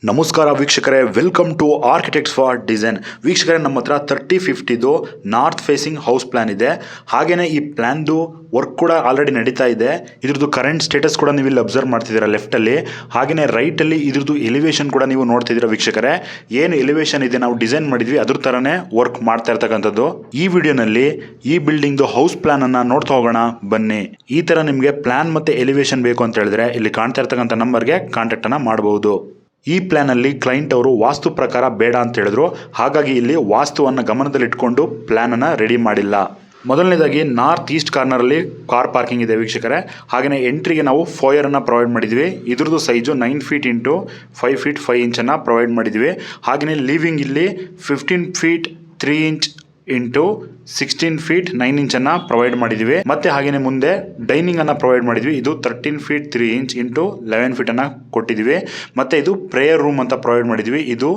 ನಮಸ್ಕಾರ ವೀಕ್ಷಕರೇ, welcome to architects for design. ವೀಕ್ಷಕರೇ, ನಮ್ಮ ಹತ್ರ 3050 ನಾರ್ತ್ ಫೇಸಿಂಗ್ ಹೌಸ್ ಪ್ಲಾನ್ ಇದೆ. ಹಾಗೆಯೇ ಈ ಪ್ಲಾನ್ದು ವರ್ಕ್ ಕೂಡ ಆಲ್ರೆಡಿ ನಡೀತಾ ಇದೆ. ಇದ್ರದ್ದು ಕರೆಂಟ್ ಸ್ಟೇಟಸ್ ಕೂಡ ನೀವು ಇಲ್ಲಿ ಅಬ್ಸರ್ವ್ ಮಾಡ್ತಿದ್ದೀರಾ ಲೆಫ್ಟಲ್ಲಿ. ಹಾಗೆಯೇ ರೈಟಲ್ಲಿ ಇದ್ರದ್ದು ಎಲಿವೇಶನ್ ಕೂಡ ನೀವು ನೋಡ್ತಿದ್ದೀರಾ ವೀಕ್ಷಕರೇ. ಏನು ಎಲಿವೇಶನ್ ಇದೆ ನಾವು ಡಿಸೈನ್ ಮಾಡಿದ್ವಿ ಅದ್ರ ಥರನೇ ವರ್ಕ್ ಮಾಡ್ತಾ ಇರ್ತಕ್ಕಂಥದ್ದು. ಈ ವಿಡಿಯೋನಲ್ಲಿ ಈ ಬಿಲ್ಡಿಂಗ್ದು ಹೌಸ್ ಪ್ಲಾನ್ ಅನ್ನ ನೋಡ್ತಾ ಹೋಗೋಣ ಬನ್ನಿ. ಈ ಥರ ನಿಮಗೆ ಪ್ಲಾನ್ ಮತ್ತೆ ಎಲಿವೇಶನ್ ಬೇಕು ಅಂತ ಹೇಳಿದ್ರೆ ಇಲ್ಲಿ ಕಾಣ್ತಾ ಇರ್ತಕ್ಕಂಥ ನಂಬರ್ಗೆ ಕಾಂಟ್ಯಾಕ್ಟ್ ಅನ್ನ ಮಾಡಬಹುದು. ಈ ಪ್ಲಾನ್ ಅಲ್ಲಿ ಕ್ಲೈಂಟ್ ಅವರು ವಾಸ್ತು ಪ್ರಕಾರ ಬೇಡ ಅಂತ ಹೇಳಿದ್ರು. ಹಾಗಾಗಿ ಇಲ್ಲಿ ವಾಸ್ತುವನ್ನು ಗಮನದಲ್ಲಿಟ್ಕೊಂಡು ಪ್ಲಾನ್ ಅನ್ನ ರೆಡಿ ಮಾಡಿಲ್ಲ. ಮೊದಲನೇದಾಗಿ ನಾರ್ತ್ ಈಸ್ಟ್ ಕಾರ್ನರ್ ಅಲ್ಲಿ ಕಾರ್ ಪಾರ್ಕಿಂಗ್ ಇದೆ ವೀಕ್ಷಕರೇ. ಹಾಗೆಯೇ ಎಂಟ್ರಿಗೆ ನಾವು ಫೋಯರ್ ಅನ್ನ ಪ್ರೊವೈಡ್ ಮಾಡಿದ್ವಿ. ಇದ್ರದ್ದು size 9 feet into 5 feet 5 inch ಅನ್ನ ಪ್ರೊವೈಡ್ ಮಾಡಿದ್ವಿ. ಹಾಗೆಯೇ ಲಿವಿಂಗ್ ಇಲ್ಲಿ 15 feet 3 inch into 16 feet 9 inch ಅನ್ನ ಪ್ರೊವೈಡ್ ಮಾಡಿದ್ವಿ. ಮತ್ತೆ ಹಾಗೇನೆ ಮುಂದೆ ಡೈನಿಂಗ್ ಅನ್ನ ಪ್ರೊವೈಡ್ ಮಾಡಿದ್ವಿ. ಇದು 13 ಫೀಟ್ 3 ಇಂಚ್ ಇಂಟು 11 ಫೀಟ್ ಅನ್ನ ಕೊಟ್ಟಿದ್ವಿ. ಮತ್ತೆ ಇದು ಪ್ರೇಯರ್ ರೂಮ್ ಅಂತ ಪ್ರೊವೈಡ್ ಮಾಡಿದ್ವಿ. ಇದು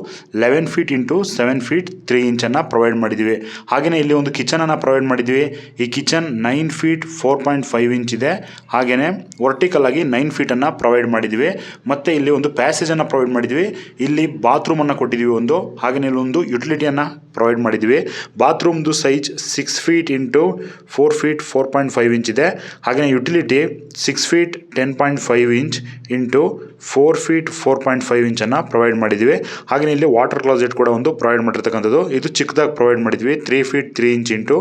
11 ಫೀಟ್ ಇಂಟು 7 ಫೀಟ್ 3 ಇಂಚ್ ಅನ್ನ ಪ್ರೊವೈಡ್ ಮಾಡಿದ್ವಿ. ಹಾಗೇನೆ ಇಲ್ಲಿ ಒಂದು ಕಿಚನ್ ಅನ್ನ ಪ್ರೊವೈಡ್ ಮಾಡಿದ್ವಿ. ಈ ಕಿಚನ್ 9 ಫೀಟ್ 4.5 ಇಂಚ್ ಇದೆ. ಹಾಗೇನೆ ವರ್ಟಿಕಲ್ ಆಗಿ 9 ಫೀಟ್ ಅನ್ನ ಪ್ರೊವೈಡ್ ಮಾಡಿದ್ವಿ. ಮತ್ತೆ ಇಲ್ಲಿ ಒಂದು ಪ್ಯಾಸೇಜ್ ಅನ್ನ ಪ್ರೊವೈಡ್ ಮಾಡಿದ್ವಿ. ಇಲ್ಲಿ ಬಾತ್ರೂಮ್ ಅನ್ನ ಕೊಟ್ಟಿದ್ವಿ ಒಂದು. ಹಾಗೇನೆ ಇಲ್ಲಿ ಒಂದು ಯುಟಿಲಿಟಿಯನ್ನ ಪ್ರೊವೈಡ್ ಮಾಡಿದ್ವಿ. ಬಾತ್ರೂಮ್ದು size 6 feet into 4 feet 4.5 inch ಇದೆ. ಹಾಗೆಯೇ utility 6 feet 10.5 inch into 4 feet 4.5 inch ಅನ್ನ ಪ್ರೊವೈಡ್ ಮಾಡಿದ್ವಿ. ಹಾಗೆಯೇ ಇಲ್ಲಿ ವಾಟರ್ ಕ್ಲಾಸೆಟ್ ಕೂಡ ಒಂದು ಪ್ರೊವೈಡ್ ಮಾಡಿರ್ತಕ್ಕಂಥದ್ದು. ಇದು ಚಿಕ್ಕದಾಗಿ ಪ್ರೊವೈಡ್ ಮಾಡಿದ್ವಿ. 3 ಫೀಟ್ 3 ಇಂಚ್ ಇಂಟು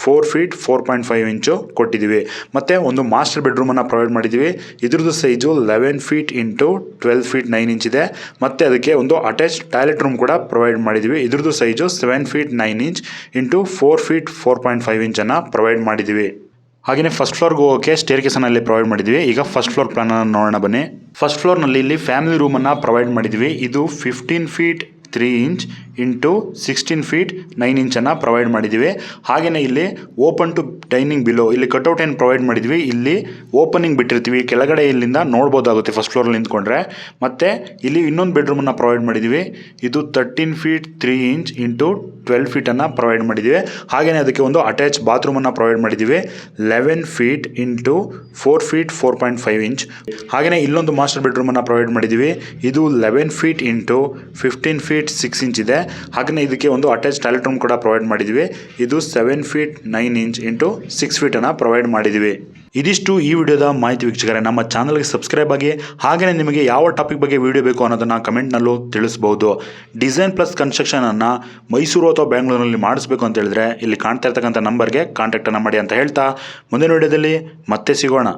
4 ಫೀಟ್ 4.5 ಇಂಚು ಕೊಟ್ಟಿದ್ವಿ. ಮತ್ತೆ ಒಂದು ಮಾಸ್ಟರ್ ಬೆಡ್ರೂಮ್ ಅನ್ನ ಪ್ರೊವೈಡ್ ಮಾಡಿದ್ವಿ. ಇದ್ರದ್ದು size 11 feet into 12 feet 9 inch ಇದೆ. ಮತ್ತೆ ಅದಕ್ಕೆ ಒಂದು ಅಟ್ಯಾಚ್ ಟಾಯ್ಲೆಟ್ ರೂಮ್ ಕೂಡ ಪ್ರೊವೈಡ್ ಮಾಡಿದ್ವಿ. ಇದ್ರದ್ದು size 7 feet 9 inch into 4 feet 4.5 inch ಅನ್ನ ಪ್ರೊವೈಡ್ ಮಾಡಿದ್ವಿ. ಹಾಗೆಯೇ ಫಸ್ಟ್ ಫ್ಲೋರ್ಗೆ ಹೋಗೋಕ್ಕೆ ಸ್ಟೇರ್ ಕೇಸ್ ಅನ್ನ ಇಲ್ಲಿ ಪ್ರೊವೈಡ್ ಮಾಡಿದ್ವಿ. ಈಗ ಫಸ್ಟ್ ಫ್ಲೋರ್ ಪ್ಲಾನ್ ಅನ್ನು ನೋಡೋಣ ಬನ್ನಿ. ಫಸ್ಟ್ ಫ್ಲೋರ್ನಲ್ಲಿ ಇಲ್ಲಿ ಫ್ಯಾಮಿಲಿ ರೂಮ್ ಅನ್ನ ಪ್ರೊವೈಡ್ ಮಾಡಿದ್ವಿ. ಇದು 15 feet 3 inch into 16 feet 9 inch ಅನ್ನ ಪ್ರೊವೈಡ್ ಮಾಡಿದ್ವಿ. ಹಾಗೆಯೇ ಇಲ್ಲಿ ಓಪನ್ ಟು ಡೈನಿಂಗ್ ಬಿಲೋ ಇಲ್ಲಿ ಕಟ್ಔಟ್ ಏನು ಪ್ರೊವೈಡ್ ಮಾಡಿದ್ವಿ. ಇಲ್ಲಿ ಓಪನಿಂಗ್ ಬಿಟ್ಟಿರ್ತೀವಿ, ಕೆಳಗಡೆ ಇಲ್ಲಿಂದ ನೋಡ್ಬೋದಾಗುತ್ತೆ ಫಸ್ಟ್ ಫ್ಲೋರ್ ನಿಂತ್ಕೊಂಡ್ರೆ. ಮತ್ತೆ ಇಲ್ಲಿ ಇನ್ನೊಂದು ಬೆಡ್ರೂಮ್ ಅನ್ನ ಪ್ರೊವೈಡ್ ಮಾಡಿದ್ವಿ. ಇದು 13 ಫೀಟ್ 3 ಇಂಚ್ ಇಂಟು 12 ಫೀಟ್ ಅನ್ನ ಪ್ರೊವೈಡ್ ಮಾಡಿದ್ವಿ. ಹಾಗೆಯೇ ಅದಕ್ಕೆ ಒಂದು ಅಟ್ಯಾಚ್ ಬಾತ್ರೂಮ್ ಅನ್ನ ಪ್ರೊವೈಡ್ ಮಾಡಿದ್ವಿ. 11 ಫೀಟ್ ಇಂಟು 4 ಫೀಟ್ 4.5 ಇಂಚ್. ಹಾಗೆಯೇ ಇಲ್ಲೊಂದು ಮಾಸ್ಟರ್ ಬೆಡ್ರೂಮ್ ಅನ್ನ ಪ್ರೊವೈಡ್ ಮಾಡಿದ್ವಿ. ಇದು 11 ಫೀಟ್ ಇಂಟು 15 ಫೀಟ್ 6 ಇಂಚ್ ಇದೆ. ಹಾಗೆಯೇ ಇದಕ್ಕೆ ಒಂದು ಅಟ್ಯಾಚ್ ಟಾಯ್ಲೆಟ್ ರೂಮ್ ಕೂಡ ಪ್ರೊವೈಡ್ ಮಾಡಿದ್ವಿ. ಇದು 7 ಫೀಟ್ 9 ಇಂಚ್ ಇಂಟು 6 ಫೀಟ್ ಅನ್ನ ಪ್ರೊವೈಡ್ ಮಾಡಿದ್ವಿ. ಇದಿಷ್ಟು ಈ ವಿಡಿಯೋದ ಮಾಹಿತಿ ವೀಕ್ಷಕರೇ. ನಮ್ಮ ಚಾನಲ್ಗೆ ಸಬ್ಸ್ಕ್ರೈಬ್ ಆಗಿ ಹಾಗೆಯೇ ನಿಮಗೆ ಯಾವ ಟಾಪಿಕ್ ಬಗ್ಗೆ ವಿಡಿಯೋ ಬೇಕು ಅನ್ನೋದನ್ನು ಕಮೆಂಟ್ನಲ್ಲೂ ತಿಳಿಸಬಹುದು. ಡಿಸೈನ್ ಪ್ಲಸ್ ಕನ್ಸ್ಟ್ರಕ್ಷನ್ ಅನ್ನ ಮೈಸೂರು ಅಥವಾ ಬ್ಯಾಂಗ್ಳೂರಿನಲ್ಲಿ ಮಾಡಿಸ್ಬೇಕು ಅಂತ ಹೇಳಿದ್ರೆ ಇಲ್ಲಿ ಕಾಣ್ತಾ ಇರ್ತಕ್ಕಂಥ ನಂಬರ್ಗೆ ಕಾಂಟ್ಯಾಕ್ಟ್ ಅನ್ನ ಮಾಡಿ ಅಂತ ಹೇಳ್ತಾ ಮುಂದಿನ ವಿಡಿಯೋದಲ್ಲಿ ಮತ್ತೆ ಸಿಗೋಣ.